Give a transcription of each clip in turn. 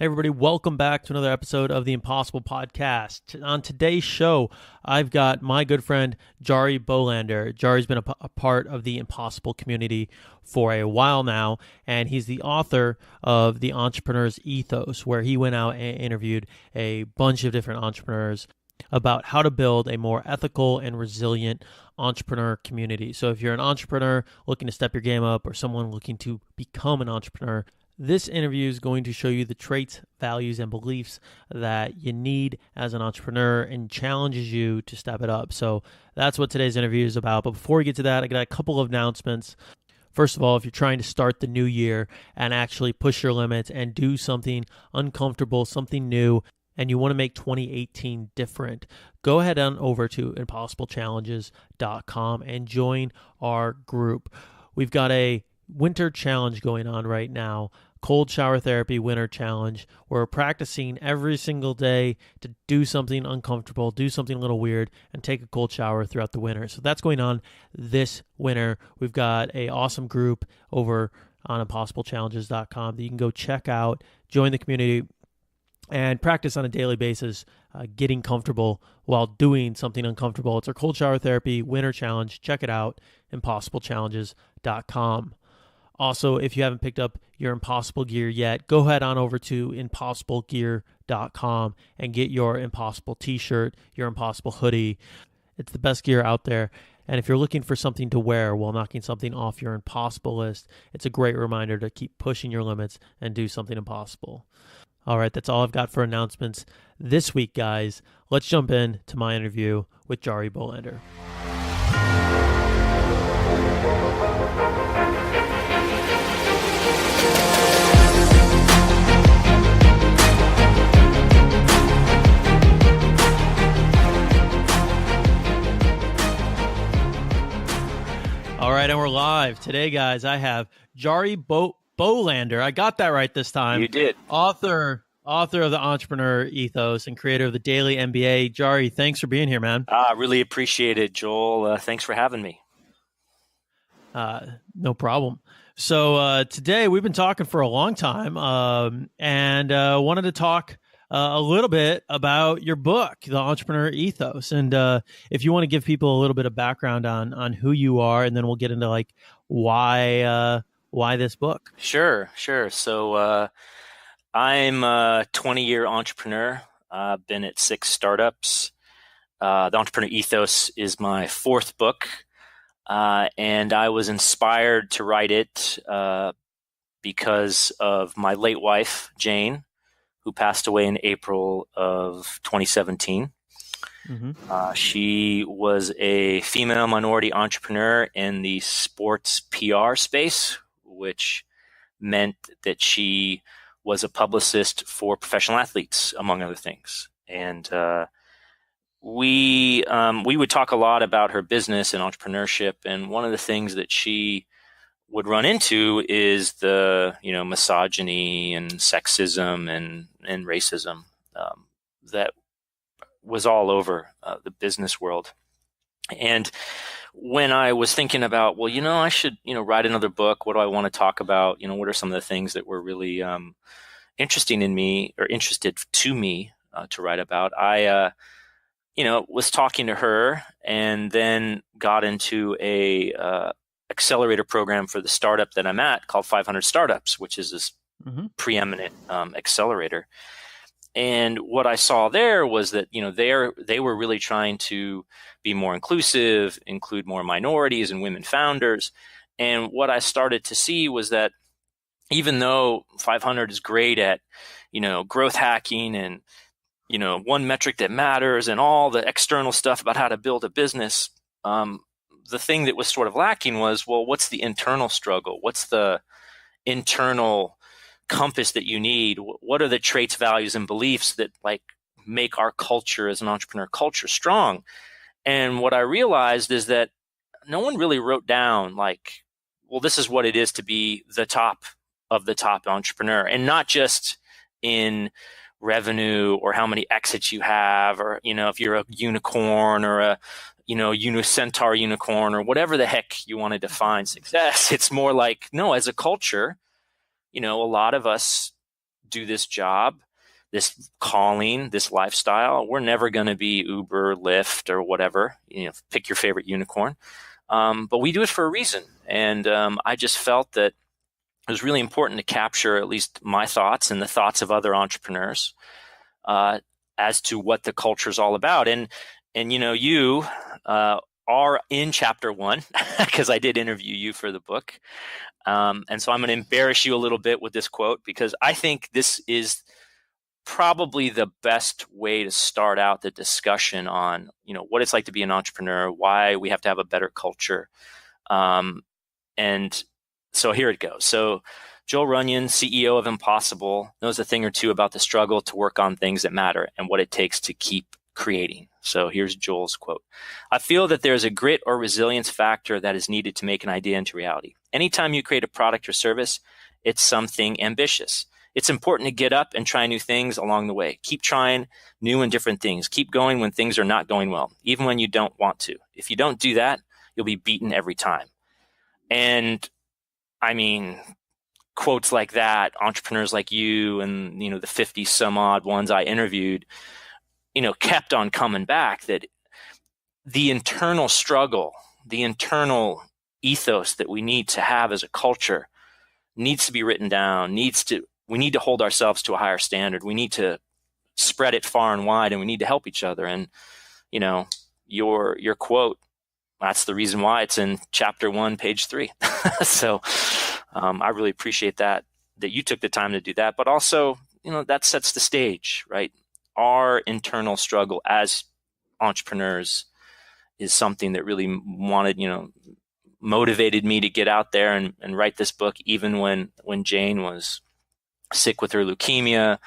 Hey everybody, welcome back to another episode of the Impossible Podcast. On today's show, I've got my good friend Jarie Bolander. Jarie's been a part of the Impossible community for a while now, and he's the author of the Entrepreneur Ethos, where he went out and interviewed a bunch of different entrepreneurs about how to build a more ethical and resilient entrepreneur community. So if you're an entrepreneur looking to step your game up or someone looking to become an entrepreneur, this interview is going to show you the traits, values, and beliefs that you need as an entrepreneur and challenges you to step it up. So that's what today's interview is about. But before we get to that, I got a couple of announcements. First of all, if you're trying to start the new year and actually push your limits and do something uncomfortable, something new, and you want to make 2018 different, go ahead on over to impossiblechallenges.com and join our group. We've got a winter challenge going on right now, cold shower therapy winter challenge. We're practicing every single day to do something uncomfortable, do something a little weird, and take a cold shower throughout the winter. So that's going on this winter. We've got an awesome group over on impossiblechallenges.com that you can go check out, join the community, and practice on a daily basis, getting comfortable while doing something uncomfortable. It's our cold shower therapy winter challenge. Check it out, impossiblechallenges.com. Also, if you haven't picked up your Impossible gear yet, go ahead on over to impossiblegear.com and get your Impossible t-shirt, your Impossible hoodie. It's the best gear out there. And if you're looking for something to wear while knocking something off your impossible list, it's a great reminder to keep pushing your limits and do something impossible. All right, that's all I've got for announcements this week, guys. Let's jump in to my interview with Jarie Bolander. All right, and we're live. Today, guys, I have Jarie Bolander. I got that right this time. You did. Author of the Entrepreneur Ethos and creator of the Daily MBA. Jarie, thanks for being here, man. Really appreciate it, Joel. Thanks for having me. No problem. So today we've been talking for a long time and wanted to talk a little bit about your book, The Entrepreneur Ethos. And if you want to give people a little bit of background on who you are, and then we'll get into like why this book. Sure. So I'm a 20-year entrepreneur. I've been at 6 startups. The Entrepreneur Ethos is my 4th book. And I was inspired to write it because of my late wife, Jane, who passed away in April of 2017. Mm-hmm. She was a female minority entrepreneur in the sports PR space, which meant that she was a publicist for professional athletes, among other things. And we would talk a lot about her business and entrepreneurship. And one of the things that she would run into is the misogyny and sexism and racism that was all over the business world. And when I was thinking about, I should write another book. What do I want to talk about? What are some of the things that were really interesting in me or interested to me to write about? I was talking to her and then got into a accelerator program for the startup that I'm at called 500 Startups, which is this preeminent accelerator. And what I saw there was that, they were really trying to be more inclusive, include more minorities and women founders. And what I started to see was that even though 500 is great at, growth hacking and, one metric that matters and all the external stuff about how to build a business, the thing that was sort of lacking was, what's the internal struggle? What's the internal compass that you need? What are the traits, values, and beliefs that make our culture as an entrepreneur culture strong? And what I realized is that no one really wrote down this is what it is to be the top of the top entrepreneur, and not just in revenue or how many exits you have, or, if you're a unicorn or a, unicentaur unicorn or whatever the heck you want to define success. It's more like, no, as a culture, a lot of us do this job, this calling, this lifestyle, we're never going to be Uber, Lyft, or whatever, pick your favorite unicorn. But we do it for a reason. And I just felt that it was really important to capture at least my thoughts and the thoughts of other entrepreneurs as to what the culture is all about. And you are in chapter 1 because I did interview you for the book. And so I'm going to embarrass you a little bit with this quote, because I think this is probably the best way to start out the discussion on, what it's like to be an entrepreneur, why we have to have a better culture. And so here it goes. So Joel Runyon, CEO of Impossible, knows a thing or two about the struggle to work on things that matter and what it takes to keep creating. So here's Joel's quote. I feel that there's a grit or resilience factor that is needed to make an idea into reality. Anytime you create a product or service, it's something ambitious. It's important to get up and try new things along the way. Keep trying new and different things. Keep going when things are not going well, even when you don't want to. If you don't do that, you'll be beaten every time. And I mean, quotes like that, entrepreneurs like you and, the 50 some odd ones I interviewed, kept on coming back, that the internal struggle, the internal ethos that we need to have as a culture needs to be written down, we need to hold ourselves to a higher standard. We need to spread it far and wide, and we need to help each other. And, your quote, that's the reason why it's in chapter 1, page 3. So I really appreciate that you took the time to do that. But also, that sets the stage, right? Our internal struggle as entrepreneurs is something that really motivated me to get out there and write this book, even when Jane was sick with her leukemia.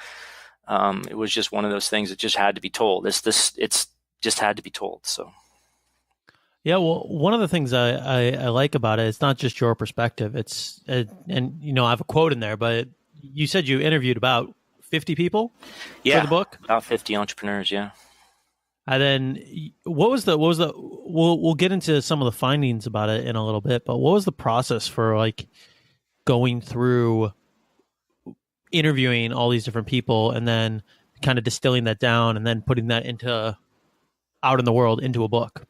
It was just one of those things that just had to be told. It's just had to be told. So. Yeah, well, one of the things I like about it, it's not just your perspective. It's I have a quote in there, but you said you interviewed about 50 people for the book? About 50 entrepreneurs, yeah. And then we'll get into some of the findings about it in a little bit, but what was the process for like going through interviewing all these different people and then kind of distilling that down and then putting that out in the world into a book?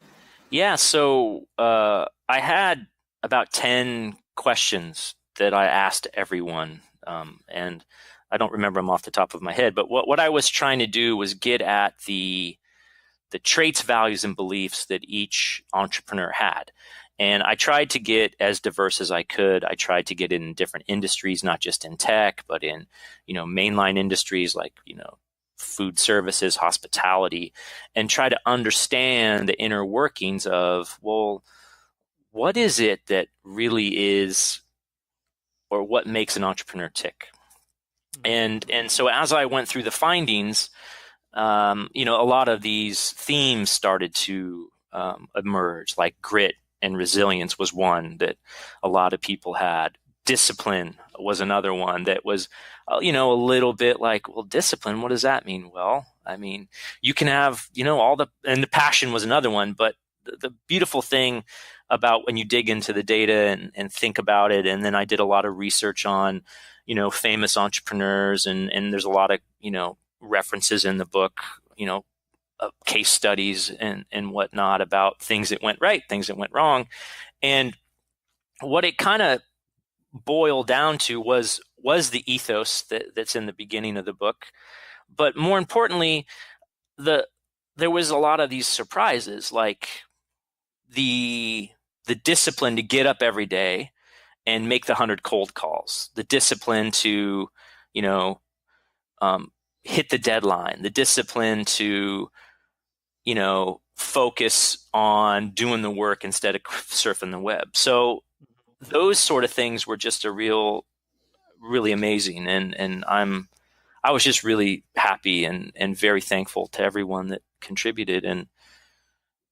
Yeah, so I had about 10 questions that I asked everyone, and I don't remember them off the top of my head. But what I was trying to do was get at the traits, values, and beliefs that each entrepreneur had. And I tried to get as diverse as I could. I tried to get in different industries, not just in tech, but in mainline industries like food services, hospitality, and try to understand the inner workings of, well, what is it that really is, or what makes an entrepreneur tick? And so as I went through the findings, a lot of these themes started to emerge, like grit and resilience was one that a lot of people had. Discipline was another one that was, a little bit like, well, discipline, what does that mean? Well, I mean, you can have, and the passion was another one. But the beautiful thing about when you dig into the data and think about it, and then I did a lot of research on, famous entrepreneurs, and there's a lot of, references in the book, case studies and whatnot about things that went right, things that went wrong. And what it kind of boiled down to was the ethos that's in the beginning of the book. But more importantly, there was a lot of these surprises, like the discipline to get up every day and make the 100 cold calls, the discipline to, hit the deadline, the discipline to, focus on doing the work instead of surfing the web. So those sort of things were just really amazing. And I was just really happy and very thankful to everyone that contributed. And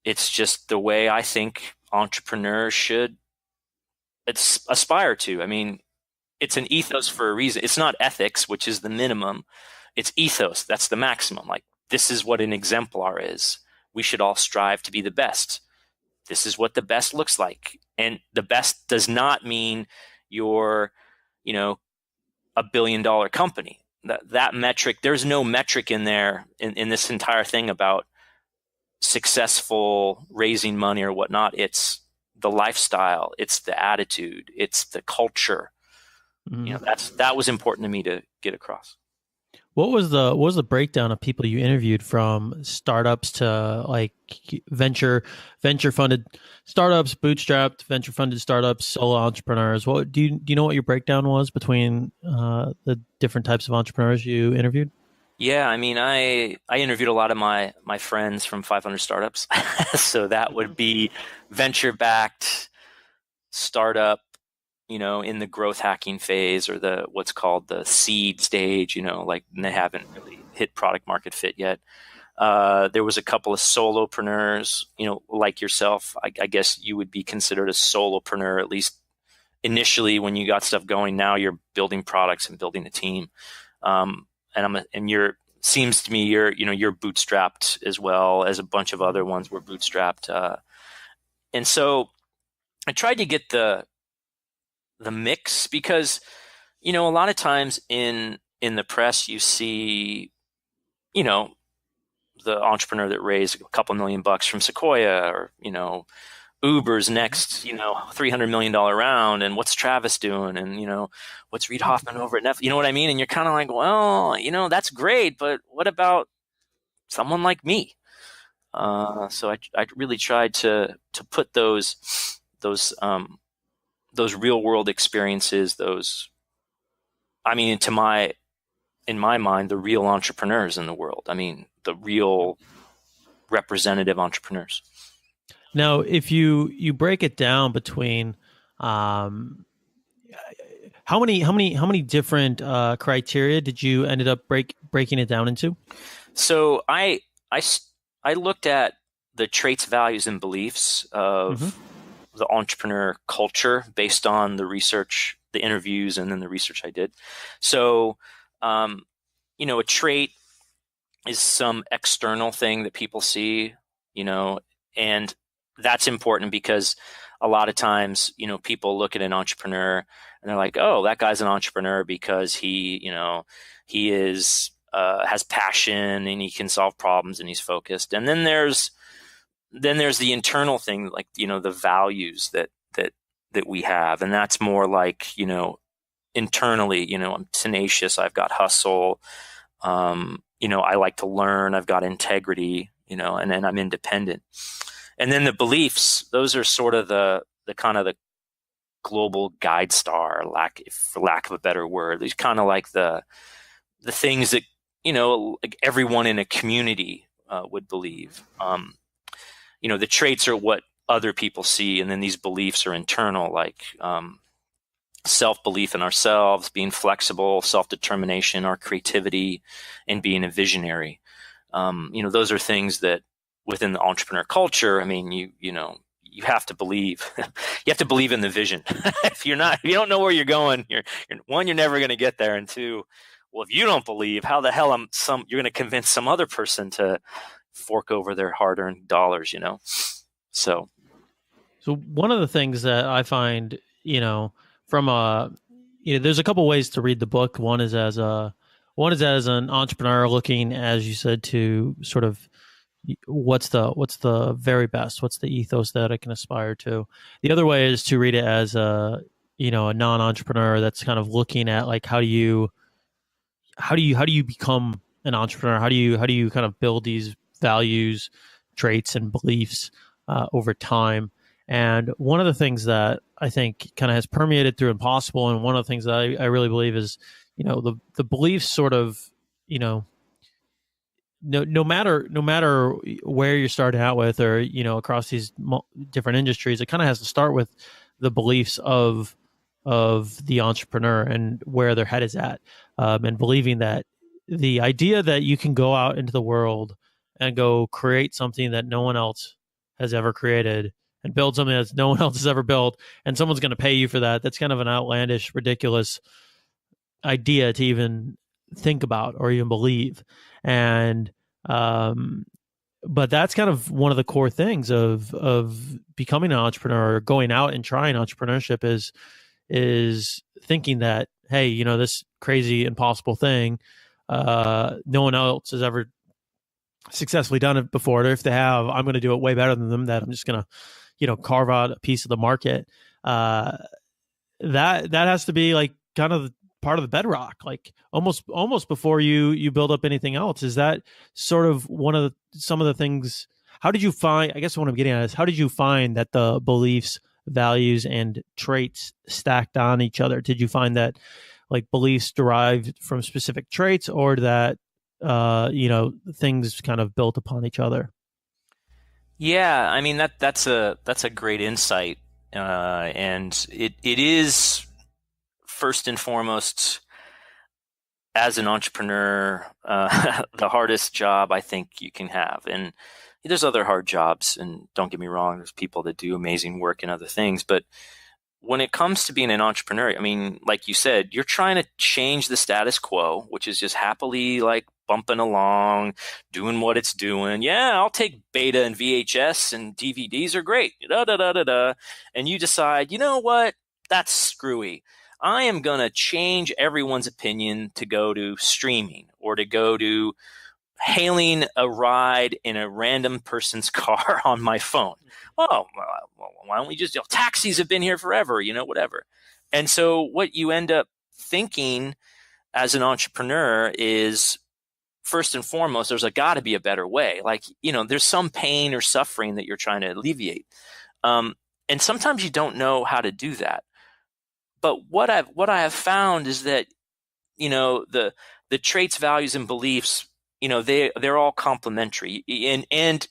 it's just the way I think entrepreneurs should aspire to. I mean, it's an ethos for a reason. It's not ethics, which is the minimum. It's ethos. That's the maximum. Like, this is what an exemplar is. We should all strive to be the best. This is what the best looks like. And the best does not mean you're, $1 billion company. that metric, there's no metric in there in this entire thing about successful raising money or whatnot. It's the lifestyle, it's the attitude, it's the culture. That was important to me to get across. What was the breakdown of people you interviewed, from startups to like venture funded startups, bootstrapped venture funded startups, solo entrepreneurs? What do you know what your breakdown was between the different types of entrepreneurs you interviewed? Yeah, I mean, I interviewed a lot of my friends from 500 startups. So that would be venture backed startup, in the growth hacking phase, or the what's called the seed stage, like they haven't really hit product market fit yet. There was a couple of solopreneurs, like yourself. I guess you would be considered a solopreneur, at least initially when you got stuff going. Now you're building products and building a team. Seems to me you're bootstrapped as well, as a bunch of other ones were bootstrapped. And so I tried to get the mix, because, a lot of times in the press you see, the entrepreneur that raised a couple $1 million from Sequoia, or, Uber's next, $300 million round, and what's Travis doing, and, what's Reid Hoffman over at Netflix, you know what I mean? And you're kind of like, well, that's great, but what about someone like me? So I really tried to put those real world experiences, in my mind, the real entrepreneurs in the world. I mean, the real representative entrepreneurs. Now, if you break it down between how many different criteria did you ended up breaking it down into? So I looked at the traits, values, and beliefs of the entrepreneur culture based on the research, the interviews, and then the research I did. So, a trait is some external thing that people see, and that's important, because a lot of times, people look at an entrepreneur and they're like, oh, that guy's an entrepreneur because he is, has passion, and he can solve problems, and he's focused. And then there's the internal thing, like, the values that we have. And that's more like, internally, I'm tenacious, I've got hustle, I like to learn, I've got integrity, and then I'm independent. And then the beliefs, those are sort of the kind of the global guide star, for lack of a better word. These kind of like the things that, like everyone in a community would believe. The traits are what other people see, and then these beliefs are internal, like self-belief in ourselves, being flexible, self-determination, our creativity, and being a visionary. Those are things that within the entrepreneur culture, I mean, you have to believe, you have to believe in the vision. If you don't know where you're going, you're never going to get there. And two, well, if you don't believe, how the hell you're going to convince some other person to fork over their hard-earned dollars, So one of the things that I find, there's a couple ways to read the book. One is as an entrepreneur looking, as you said, to sort of what's the very best, what's the ethos that I can aspire to. The other way is to read it as a non-entrepreneur that's kind of looking at, like, how do you become an entrepreneur? How do you kind of build these values, traits, and beliefs over time? And one of the things that I think kind of has permeated through Impossible, and one of the things that I really believe is, the beliefs sort of, no matter where you're starting out with, or, across these different industries, it kind of has to start with the beliefs of the entrepreneur and where their head is at, and believing that the idea that you can go out into the world and go create something that no one else has ever created, and build something that no one else has ever built, and someone's going to pay you for that. That's kind of an outlandish, ridiculous idea to even think about or even believe. And but that's kind of one of the core things of becoming an entrepreneur, or going out and trying entrepreneurship, is thinking that, hey, this crazy impossible thing, no one else has ever successfully done it before, or if they have, I'm going to do it way better than them. That I'm just going to, carve out a piece of the market. That has to be like kind of part of the bedrock, like almost before you build up anything else. Is that sort of some of the things? How did you find? I guess what I'm getting at is, how did you find that the beliefs, values, and traits stacked on each other? Did you find that like beliefs derived from specific traits, or that things kind of built upon each other? Yeah, I mean that's a great insight, and it is first and foremost, as an entrepreneur, the hardest job I think you can have. And there's other hard jobs, and don't get me wrong, there's people that do amazing work in other things, but when it comes to being an entrepreneur, I mean, like you said, you're trying to change the status quo, which is just happily like bumping along, doing what it's doing. Yeah, I'll take beta and VHS, and DVDs are great. Da, da, da, da, da. And you decide, you know what? That's screwy. I am going to change everyone's opinion to go to streaming, or to go to hailing a ride in a random person's car on my phone. Oh, well, why don't we just, taxis have been here forever, whatever. And so what you end up thinking as an entrepreneur is, first and foremost, there's got to be a better way. Like, there's some pain or suffering that you're trying to alleviate. And sometimes you don't know how to do that. But what I have found is that, the traits, values, and beliefs, they're all complementary, and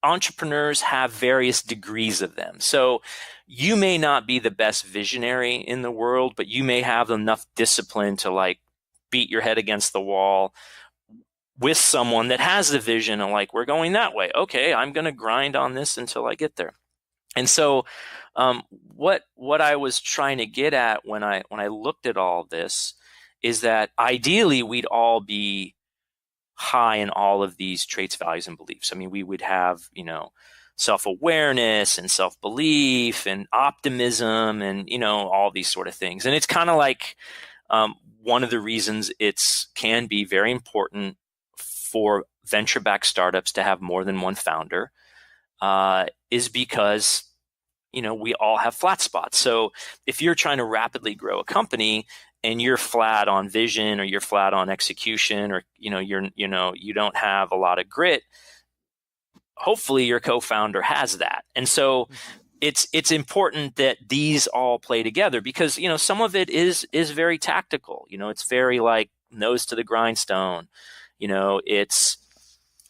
entrepreneurs have various degrees of them. So you may not be the best visionary in the world, but you may have enough discipline to like beat your head against the wall with someone that has the vision and like, we're going that way. Okay, I'm going to grind on this until I get there. And so what I was trying to get at when I looked at all this is that ideally we'd all be high in all of these traits, values, and beliefs. I mean, we would have, self-awareness and self-belief and optimism and, all these sort of things. And it's kind of like one of the reasons can be very important for venture-backed startups to have more than one founder is because, we all have flat spots. So if you're trying to rapidly grow a company and you're flat on vision, or you're flat on execution, or you don't have a lot of grit, hopefully your co-founder has that. And so it's important that these all play together, because some of it is very tactical. It's very like nose to the grindstone. It's,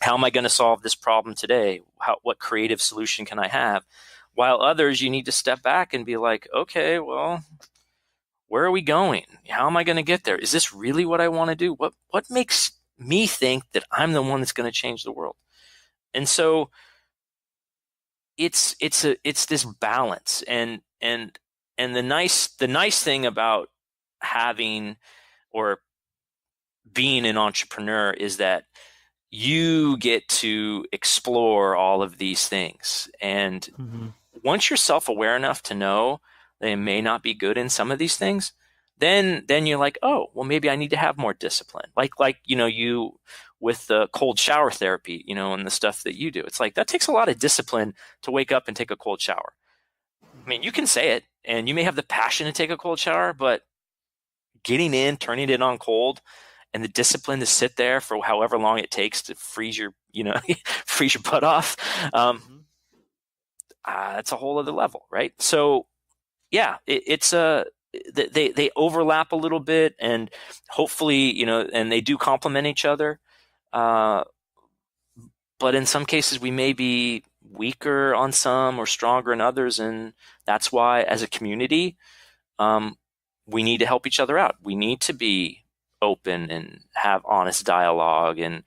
how am I going to solve this problem today? What creative solution can I have? While others, you need to step back and be like, okay, well, where are we going? How am I going to get there? Is this really what I want to do? What makes me think that I'm the one that's going to change the world? And so it's this balance, and the nice thing about having or being an entrepreneur is that you get to explore all of these things. And once you're self-aware enough to know they may not be good in some of these things, then you're like, oh, well, maybe I need to have more discipline. Like you with the cold shower therapy, and the stuff that you do. It's like, that takes a lot of discipline to wake up and take a cold shower. I mean, you can say it, and you may have the passion to take a cold shower, but getting in, turning it on cold, and the discipline to sit there for however long it takes to freeze your butt off, that's a whole other level, right? So yeah, they overlap a little bit, and hopefully, and they do complement each other. But in some cases, we may be weaker on some or stronger in others. And that's why, as a community, we need to help each other out. We need to be open and have honest dialogue, and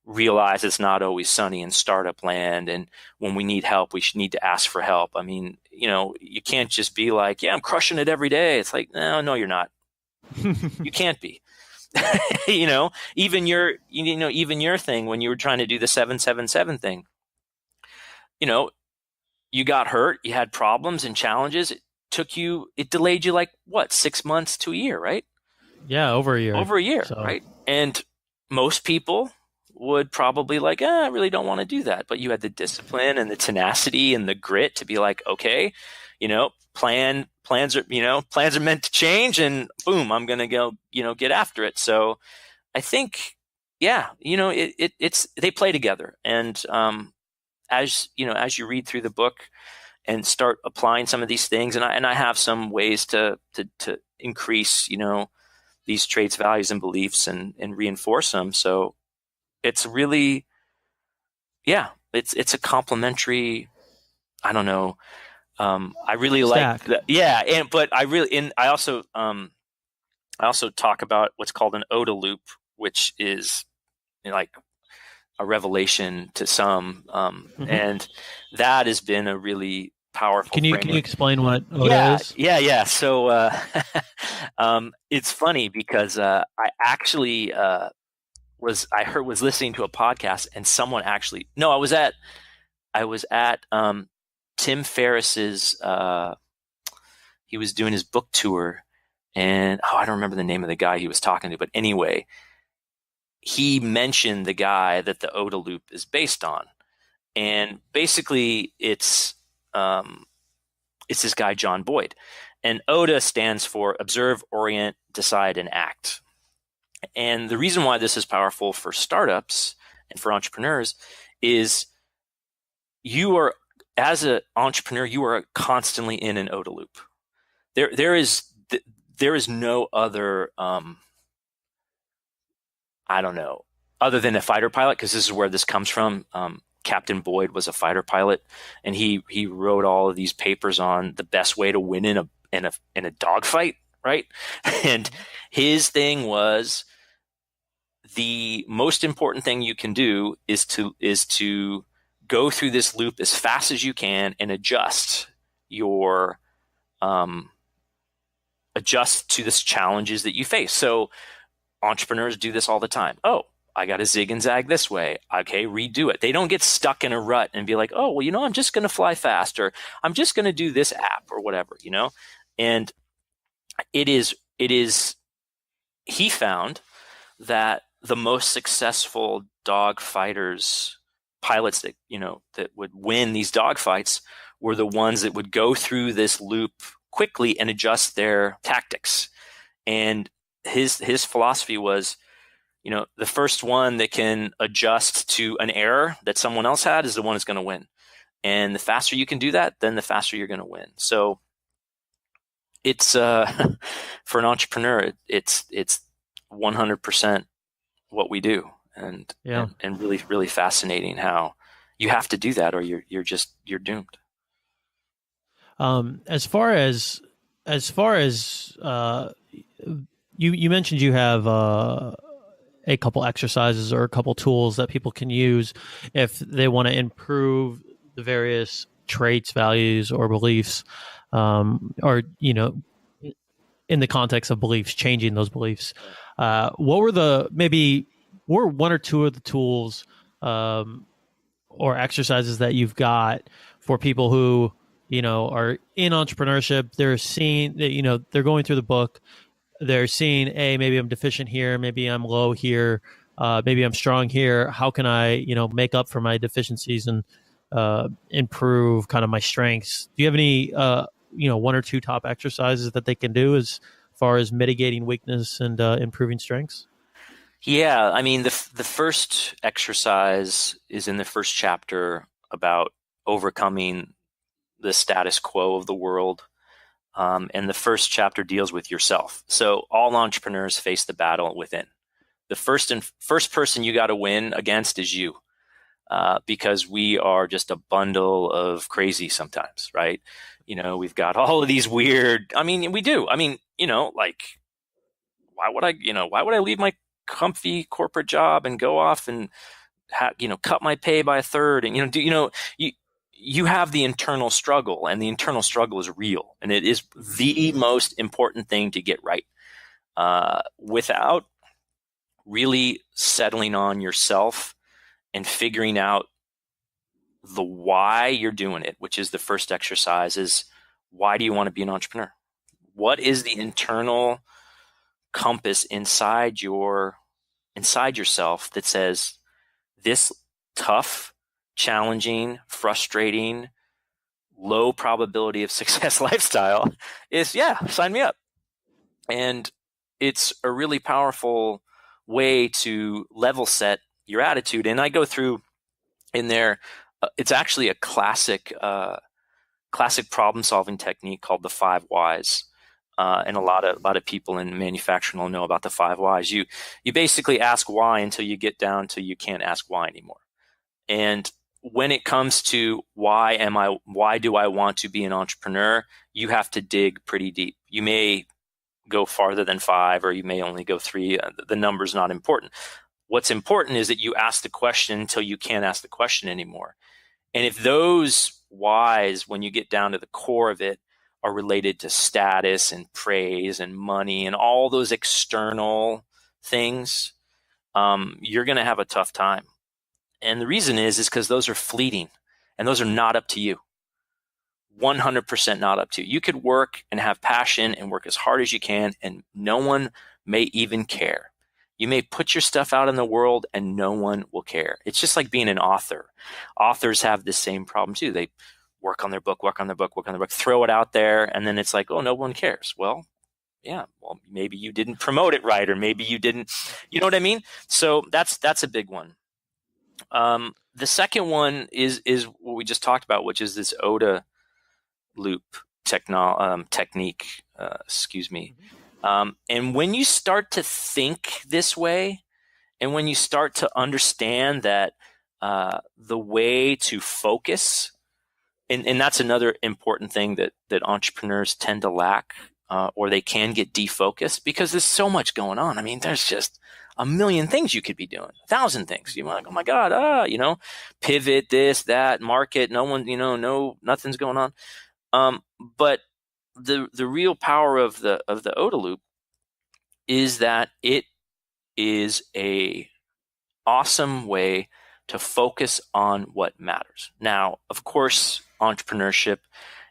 realize it's not always sunny in startup land. And when we need help, we should need to ask for help. I mean, you can't just be like, yeah, I'm crushing it every day. It's like, no, you're not. You can't be. Even your thing, when you were trying to do the 777 thing, you got hurt, you had problems and challenges. It it delayed you like what, 6 months to a year, right? Yeah, over a year. Over a year, So right? And most people would probably like, I really don't want to do that. But you had the discipline and the tenacity and the grit to be like, okay, plans are meant to change, and boom, I'm going to go, get after it. So I think, yeah, it's they play together. And as you read through the book and start applying some of these things, and I have some ways to increase, these traits, values, and beliefs, and reinforce them. So it's really, yeah, it's a complementary. I don't know. I really stack. like that. Yeah. But I also talk about what's called an OODA loop, which is like a revelation to some. And that has been a really powerful Can you framework. explain what OODA is? Yeah. So it's funny because I actually was listening to a podcast, and someone actually I was at Tim Ferriss's he was doing his book tour, and I don't remember the name of the guy he was talking to, but anyway, he mentioned the guy that the OODA loop is based on. And basically it's this guy, John Boyd. And OODA stands for Observe, Orient, Decide, and Act. And the reason why this is powerful for startups and for entrepreneurs is as an entrepreneur, you are constantly in an OODA loop. There is no other, I don't know, other than a fighter pilot, because this is where this comes from. Captain Boyd was a fighter pilot, and he wrote all of these papers on the best way to win in a dogfight, right? And his thing was, the most important thing you can do is to go through this loop as fast as you can and adjust to the challenges that you face. So entrepreneurs do this all the time. Oh, I got to zig and zag this way. Okay, redo it. They don't get stuck in a rut and be like, oh, well, I'm just going to fly fast, or I'm just going to do this app or whatever, And he found that the most successful dog fighters, pilots that would win these dog fights, were the ones that would go through this loop quickly and adjust their tactics. And his philosophy was, the first one that can adjust to an error that someone else had is the one that's going to win. And the faster you can do that, then the faster you're going to win. So it's for an entrepreneur, it's 100% what we do, and really, really fascinating how you have to do that, or you're doomed. As far as you mentioned, you have a couple exercises or a couple tools that people can use if they want to improve the various traits, values, or beliefs, or in the context of beliefs, changing those beliefs. What were one or two of the tools or exercises that you've got for people who are in entrepreneurship? They're seeing that they're going through the book. They're seeing, hey, maybe I'm deficient here, maybe I'm low here, maybe I'm strong here. How can I, make up for my deficiencies and improve kind of my strengths? Do you have any, one or two top exercises that they can do as far as mitigating weakness and improving strengths? Yeah, I mean, the first exercise is in the first chapter about overcoming the status quo of the world. And the first chapter deals with yourself. So all entrepreneurs face the battle within. The first person you got to win against is you, because we are just a bundle of crazy sometimes, right? We've got all of these weird. I mean, we do. I mean, like, why would I leave my comfy corporate job and go off and cut my pay by a third, and you have the internal struggle, and the internal struggle is real, and it is the most important thing to get right, without really settling on yourself and figuring out the why you're doing it, which is the first exercise. Is why do you want to be an entrepreneur? What is the internal compass inside yourself that says this tough, challenging, frustrating, low probability of success lifestyle is, yeah, sign me up. And it's a really powerful way to level set your attitude. And I go through in there, it's actually a classic problem solving technique called the 5 whys. And a lot of people in manufacturing will know about the 5 whys. You basically ask why until you get down to you can't ask why anymore. And when it comes to why do I want to be an entrepreneur, you have to dig pretty deep. You may go farther than 5, or you may only go 3. The number's not important. What's important is that you ask the question until you can't ask the question anymore. And if those whys, when you get down to the core of it, are related to status and praise and money and all those external things, you're going to have a tough time. And the reason is because those are fleeting and those are not up to you. 100% not up to you. You could work and have passion and work as hard as you can, and no one may even care. You may put your stuff out in the world and no one will care. It's just like being an author. Authors have the same problem too. They work on their book, throw it out there, and then it's like, oh, no one cares. Well, yeah, well, maybe you didn't promote it right, or maybe you didn't, you know what I mean? So that's a big one. The second one is what we just talked about, which is this ODA loop technique. And when you start to think this way, and when you start to understand that the way to focus, and that's another important thing that entrepreneurs tend to lack, or they can get defocused because there's so much going on. I mean, there's just a million things you could be doing, 1,000 things. You're like, oh my God, pivot, this, that, market, no one, nothing's going on. But the real power of the ODA loop is that it is a awesome way to focus on what matters. Now, of course, entrepreneurship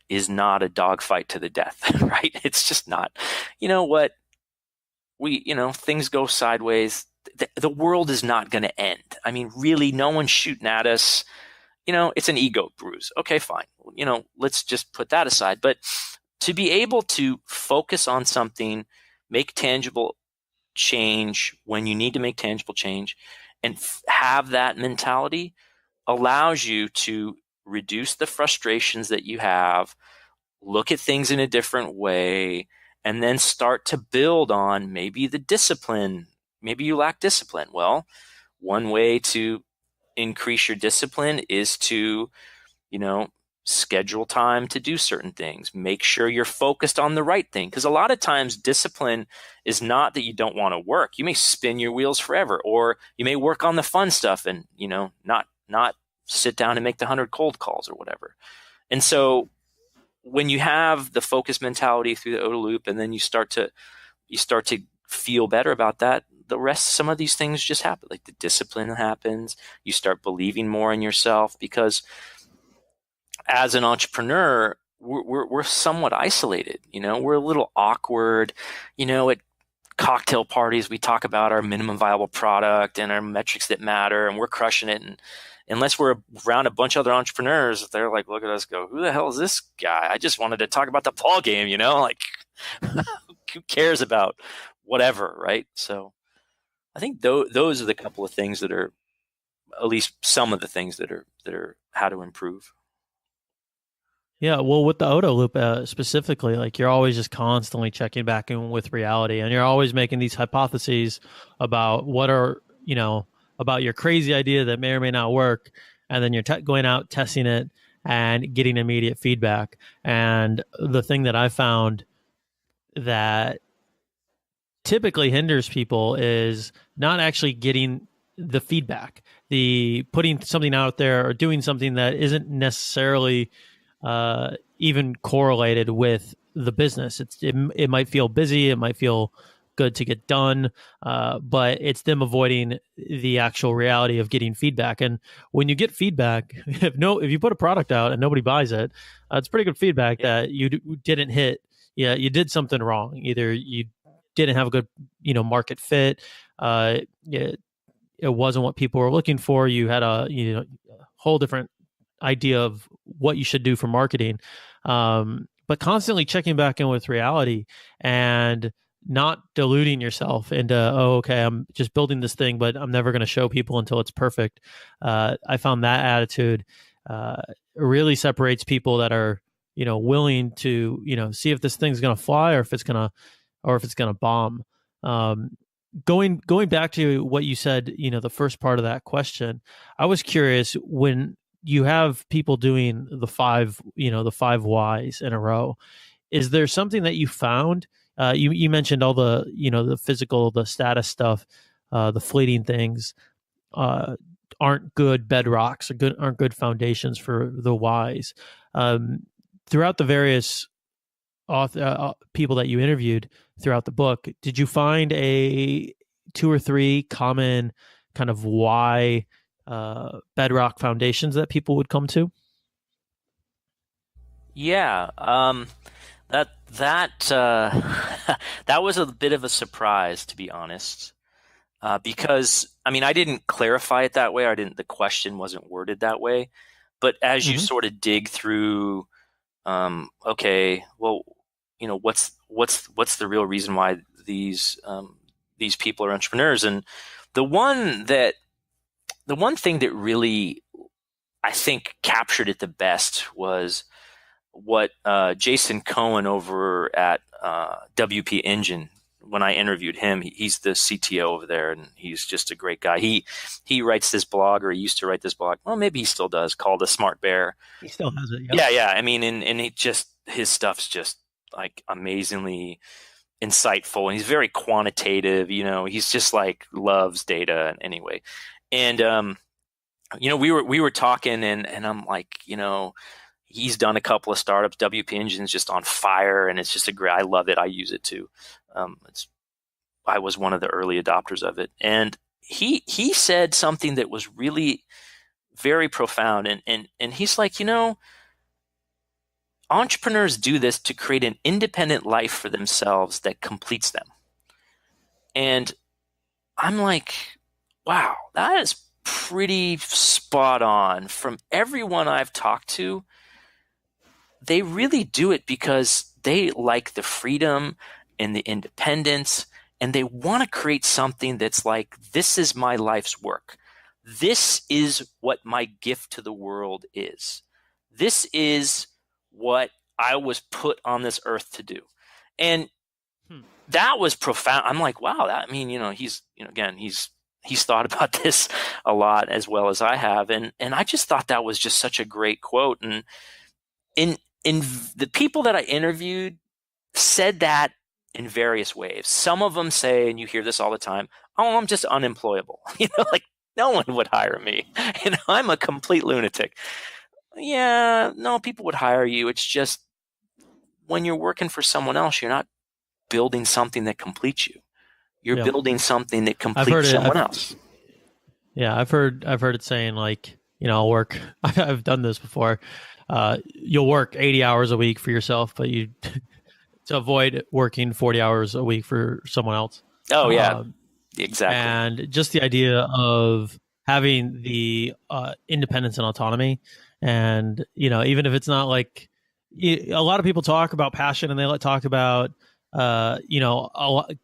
is not a dogfight to the death, right? It's just not. You know what? Things go sideways. The world is not going to end. I mean, really, no one's shooting at us. It's an ego bruise. Okay, fine. Let's just put that aside. But to be able to focus on something, make tangible change when you need to make tangible change, and have that mentality allows you to reduce the frustrations that you have, look at things in a different way, and then start to build on maybe the discipline. Maybe you lack discipline. Well, one way to increase your discipline is to, schedule time to do certain things. Make sure you're focused on the right thing. Because a lot of times discipline is not that you don't want to work. You may spin your wheels forever, or you may work on the fun stuff and, not sit down and make the 100 cold calls or whatever. And so when you have the focus mentality through the ODA loop, and then you start to feel better about that, some of these things just happen. Like the discipline happens. You start believing more in yourself, because as an entrepreneur, we're somewhat isolated. We're a little awkward. At cocktail parties, we talk about our minimum viable product and our metrics that matter, and we're crushing it. And unless we're around a bunch of other entrepreneurs, they're like, look at us go, who the hell is this guy? I just wanted to talk about the ball game, like who cares about whatever, right? So I think those are the couple of things that are, at least some of the things that are how to improve. Yeah, well, with the ODA loop specifically, like you're always just constantly checking back in with reality, and you're always making these hypotheses about about your crazy idea that may or may not work, and then you're going out, testing it, and getting immediate feedback. And the thing that I found that typically hinders people is not actually getting the feedback, the putting something out there or doing something that isn't necessarily even correlated with the business. It might feel busy. It might feel good to get done, but it's them avoiding the actual reality of getting feedback. And when you get feedback, if you put a product out and nobody buys it, it's pretty good feedback that you didn't hit. Yeah, you did something wrong. Either you didn't have a good market fit. It wasn't what people were looking for. You had a whole different idea of what you should do for marketing. But constantly checking back in with reality and not deluding yourself into, oh, okay, I'm just building this thing, but I'm never going to show people until it's perfect. I found that attitude really separates people that are, willing to, see if this thing's going to fly or if it's going to bomb. Going back to what you said, the first part of that question, I was curious when you have people doing the five whys in a row. Is there something that you found? You mentioned all the, the physical, the status stuff, the fleeting things aren't good bedrocks or aren't good foundations for the whys. Throughout the various people that you interviewed throughout the book, did you find a 2 or 3 common kind of why bedrock foundations that people would come to? Yeah, that that was a bit of a surprise, to be honest, because I mean I didn't clarify it that way. The question wasn't worded that way. But as you sort of dig through, okay, well, what's the real reason why these people are entrepreneurs? And the one thing that really I think captured it the best was what Jason Cohen over at WP Engine, when I interviewed him, he's the CTO over there, and he's just a great guy. He writes this blog, or he used to write this blog. Well, maybe he still does, called The Smart Bear. He still has it. Yep. Yeah. I mean, and his stuff's just like amazingly insightful, and he's very quantitative. He's just like loves data anyway. And we were talking, and I'm like, he's done a couple of startups. WP Engine's just on fire, and it's just I love it. I use it too. I was one of the early adopters of it, and he said something that was really very profound, and he's like, entrepreneurs do this to create an independent life for themselves that completes them. And I'm like, wow, that is pretty spot on. From everyone I've talked to, they really do it because they like the freedom and the independence, and they want to create something that's like, this is my life's work. This is what my gift to the world is. This is what I was put on this earth to do. And that was profound. I'm like, wow, he's thought about this a lot as well as I have. And I just thought that was just such a great quote. And in the people that I interviewed said that in various ways. Some of them say, and you hear this all the time, oh, I'm just unemployable. Like no one would hire me. I'm a complete lunatic. Yeah, no, people would hire you. It's just when you're working for someone else, you're not building something that completes you. You're building something that completes someone else. Yeah, I've heard it saying like, I'll work. I've done this before. You'll work 80 hours a week for yourself, but you to avoid working 40 hours a week for someone else. Oh yeah, exactly. And just the idea of having the independence and autonomy, and even if it's not like a lot of people talk about passion and they talk about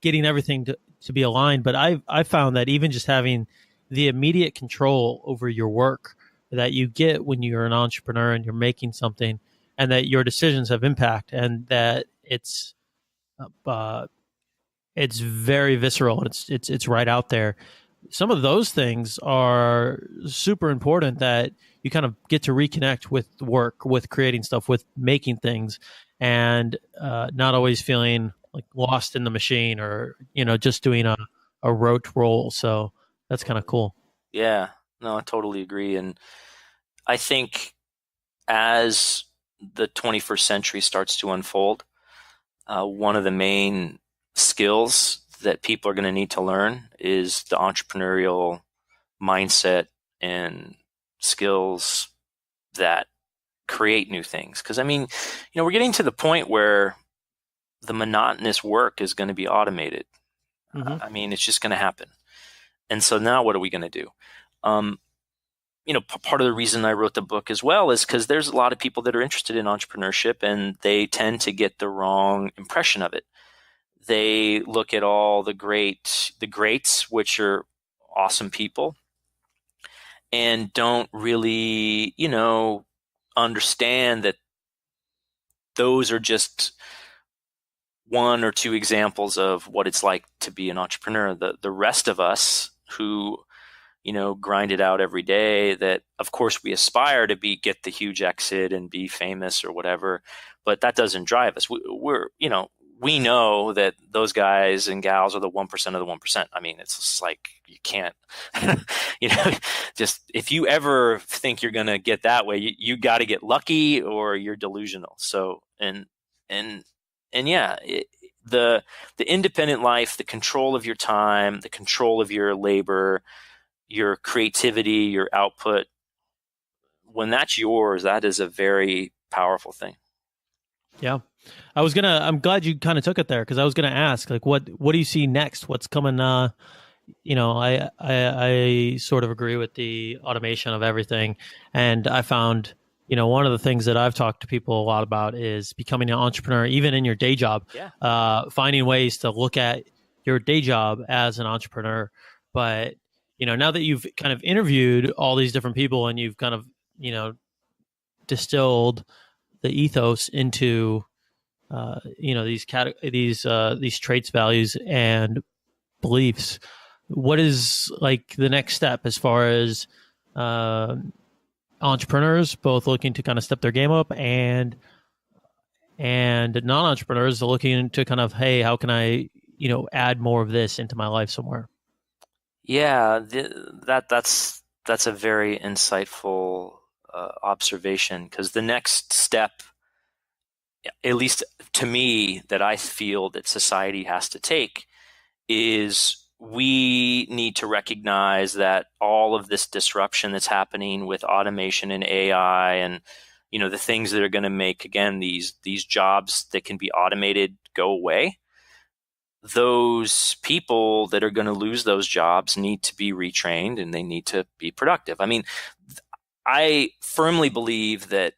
getting everything to be aligned, but I've found that even just having the immediate control over your work that you get when you're an entrepreneur and you're making something, and that your decisions have impact, and that it's very visceral, and it's right out there. Some of those things are super important, that you kind of get to reconnect with work, with creating stuff, with making things, and not always feeling like lost in the machine, or just doing a rote role. So that's kind of cool. Yeah, no, I totally agree. And I think as the 21st century starts to unfold, one of the main skills most that people are going to need to learn is the entrepreneurial mindset and skills that create new things. Because, I mean, we're getting to the point where the monotonous work is going to be automated. Mm-hmm. I mean, it's just going to happen. And so now what are we going to do? Part of the reason I wrote the book as well is because there's a lot of people that are interested in entrepreneurship, and they tend to get the wrong impression of it. They look at all the greats, which are awesome people, and don't really, understand that those are just one or two examples of what it's like to be an entrepreneur. The rest of us who, grind it out every day, that of course we aspire to get the huge exit and be famous or whatever, but that doesn't drive us. We know that those guys and gals are the 1% of the 1%. I mean, it's just like, you can't, just if you ever think you're going to get that way, you got to get lucky or you're delusional. So, yeah, the independent life, the control of your time, the control of your labor, your creativity, your output, when that's yours, that is a very powerful thing. Yeah. I'm glad you kind of took it there, because I was going to ask, like, what do you see next? What's coming? I sort of agree with the automation of everything. And I found, one of the things that I've talked to people a lot about is becoming an entrepreneur, even in your day job. Yeah. Finding ways to look at your day job as an entrepreneur. But, now that you've kind of interviewed all these different people and you've kind of, distilled the ethos into, these traits, values, and beliefs, what is like the next step as far as entrepreneurs both looking to kind of step their game up, and non-entrepreneurs looking to kind of, hey, how can I, add more of this into my life somewhere? Yeah, that's a very insightful observation, because the next step, at least to me, that I feel that society has to take, is we need to recognize that all of this disruption that's happening with automation and AI, and the things that are going to make, again, these jobs that can be automated go away. Those people that are going to lose those jobs need to be retrained, and they need to be productive. I mean, I firmly believe that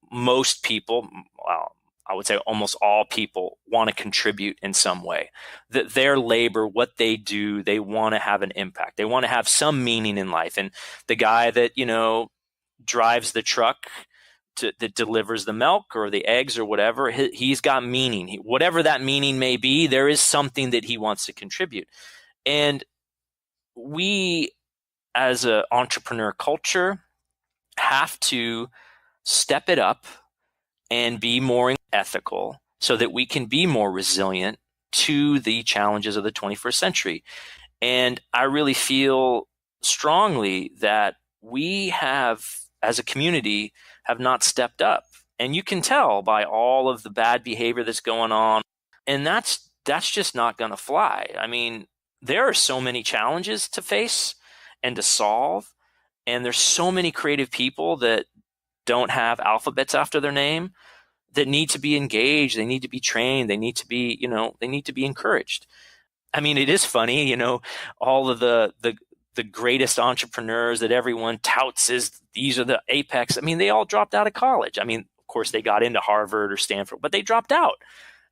most people, well, I would say almost all people, want to contribute in some way. That their labor, what they do, they want to have an impact. They want to have some meaning in life. And the guy that, drives the truck that delivers the milk or the eggs or whatever, he's got meaning. Whatever that meaning may be, there is something that he wants to contribute. And we, as an entrepreneur culture, have to step it up and be more ethical so that we can be more resilient to the challenges of the 21st century. And I really feel strongly that we have, as a community, have not stepped up. And you can tell by all of the bad behavior that's going on. And that's just not going to fly. I mean, there are so many challenges to face and to solve. And there's so many creative people that don't have alphabets after their name that need to be engaged. They need to be trained. They need to be, they need to be encouraged. I mean, it is funny, all of the greatest entrepreneurs that everyone touts as these are the apex. I mean, they all dropped out of college. I mean, of course, they got into Harvard or Stanford, but they dropped out.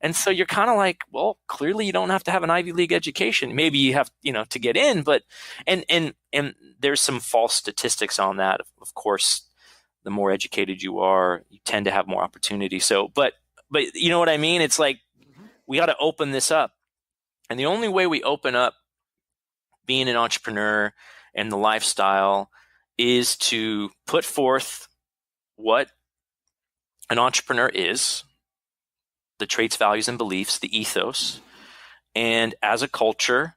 And so you're kind of like, well, clearly you don't have to have an Ivy League education. Maybe you have, to get in, but, and there's some false statistics on that. Of course, the more educated you are, you tend to have more opportunity. So, but you know what I mean? It's like, we got to open this up. And the only way we open up being an entrepreneur and the lifestyle is to put forth what an entrepreneur is, the traits, values, and beliefs, the ethos, and as a culture,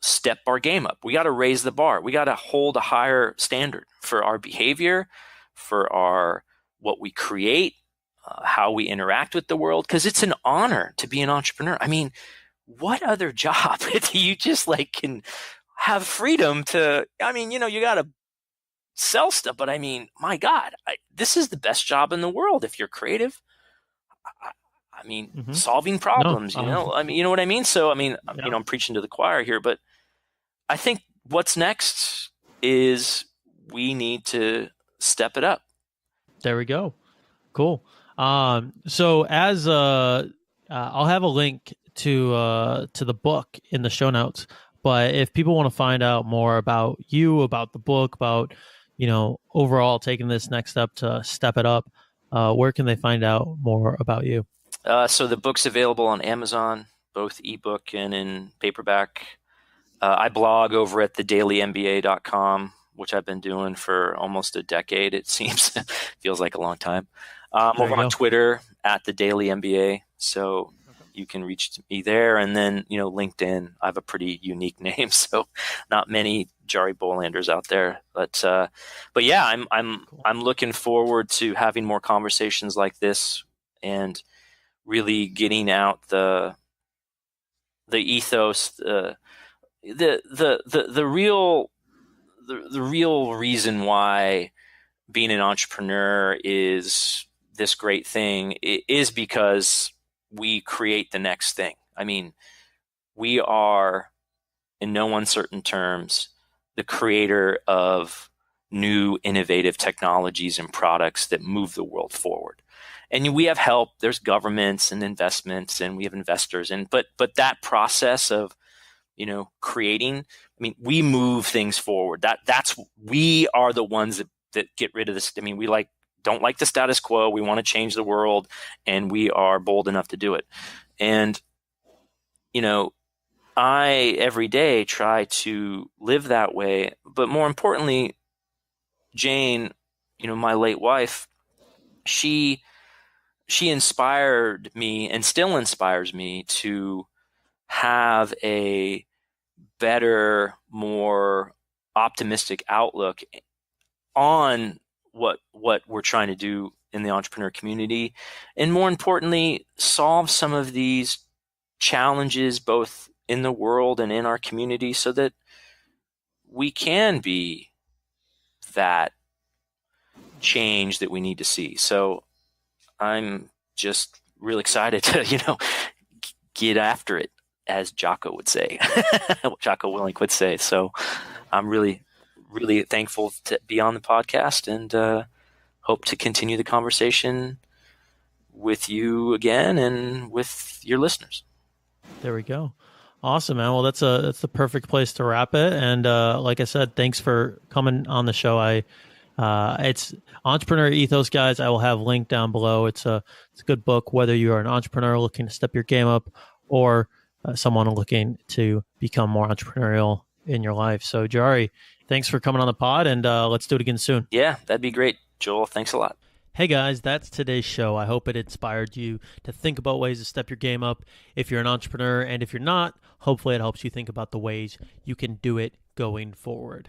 step our game up. We got to raise the bar. We got to hold a higher standard for our behavior, for what we create, how we interact with the world, because it's an honor to be an entrepreneur. I mean, what other job do you just like can have freedom to, I mean, you know, you got to sell stuff, but I mean, my God, this is the best job in the world if you're creative. I mean, solving No, problems, you know, I mean, you know what I mean? So, I mean, yeah. you know, I'm preaching to the choir here, but I think what's next is we need to step it up. There we go. Cool. So as I'll have a link to the book in the show notes. But if people want to find out more about you, about the book, about overall taking this next step to step it up, where can they find out more about you? So the book's available on Amazon, both ebook and in paperback. I blog over at thedailymba.com, which I've been doing for almost a decade. It seems feels like a long time. Over on Twitter at thedailymba, so you can reach me there. And then LinkedIn. I have a pretty unique name, so not many Jarie Bolanders out there. But yeah, I'm looking forward to having more conversations like this and really getting out the ethos, the real reason why being an entrepreneur is this great thing is because we create the next thing. I mean, we are, in no uncertain terms, the creator of new innovative technologies and products that move the world forward. And we have help. There's governments and investments, and we have investors. But that process of creating, I mean, we move things forward. We are the ones that get rid of this. I mean, we don't like the status quo. We want to change the world, and we are bold enough to do it. And I every day try to live that way. But more importantly, Jane, my late wife, she inspired me and still inspires me to have a better, more optimistic outlook on what we're trying to do in the entrepreneur community, and more importantly, solve some of these challenges both in the world and in our community so that we can be that change that we need to see. So I'm just really excited to, get after it, as Jocko would say, Jocko Willink would say. So I'm really, really thankful to be on the podcast, and hope to continue the conversation with you again and with your listeners. There we go. Awesome, man. Well, that's the perfect place to wrap it. And like I said, thanks for coming on the show. It's Entrepreneur Ethos, guys. I will have linked down below. It's a good book, whether you are an entrepreneur looking to step your game up or someone looking to become more entrepreneurial in your life. So, Jarie, thanks for coming on the pod, and let's do it again soon. Yeah, that'd be great, Joel. Thanks a lot. Hey guys, that's today's show. I hope it inspired you to think about ways to step your game up if you're an entrepreneur, and if you're not, hopefully it helps you think about the ways you can do it going forward.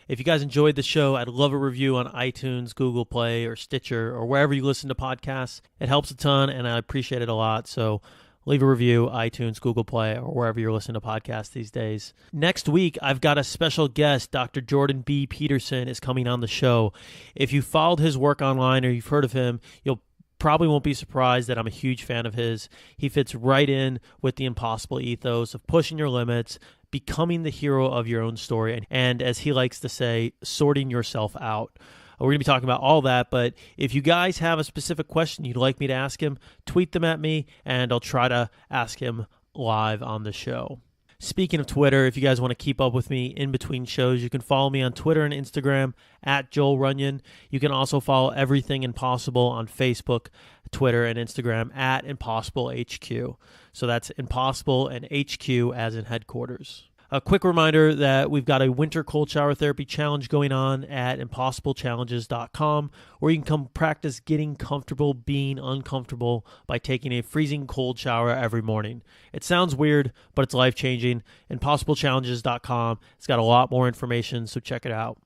If you guys enjoyed the show, I'd love a review on iTunes, Google Play, or Stitcher, or wherever you listen to podcasts. It helps a ton, and I appreciate it a lot. So leave a review, iTunes, Google Play, or wherever you're listening to podcasts these days. Next week, I've got a special guest. Dr. Jordan B. Peterson is coming on the show. If you followed his work online or you've heard of him, you'll probably won't be surprised that I'm a huge fan of his. He fits right in with the impossible ethos of pushing your limits, becoming the hero of your own story, and as he likes to say, sorting yourself out. We're going to be talking about all that, but if you guys have a specific question you'd like me to ask him, tweet them at me, and I'll try to ask him live on the show. Speaking of Twitter, if you guys want to keep up with me in between shows, you can follow me on Twitter and Instagram at Joel Runyon. You can also follow Everything Impossible on Facebook, Twitter, and Instagram at Impossible HQ. So that's Impossible and HQ as in headquarters. A quick reminder that we've got a winter cold shower therapy challenge going on at impossiblechallenges.com, where you can come practice getting comfortable being uncomfortable by taking a freezing cold shower every morning. It sounds weird, but it's life-changing. Impossiblechallenges.com. It's got a lot more information, so check it out.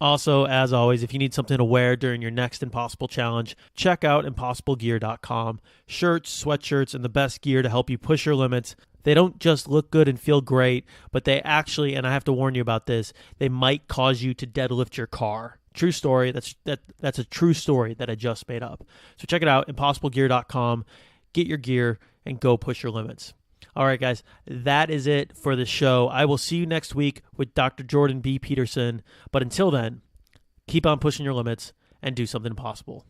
Also, as always, if you need something to wear during your next Impossible Challenge, check out impossiblegear.com. Shirts, sweatshirts, and the best gear to help you push your limits. They don't just look good and feel great, but they actually, and I have to warn you about this, they might cause you to deadlift your car. True story. That's a true story that I just made up. So check it out, impossiblegear.com. Get your gear and go push your limits. All right, guys, that is it for the show. I will see you next week with Dr. Jordan B. Peterson. But until then, keep on pushing your limits and do something impossible.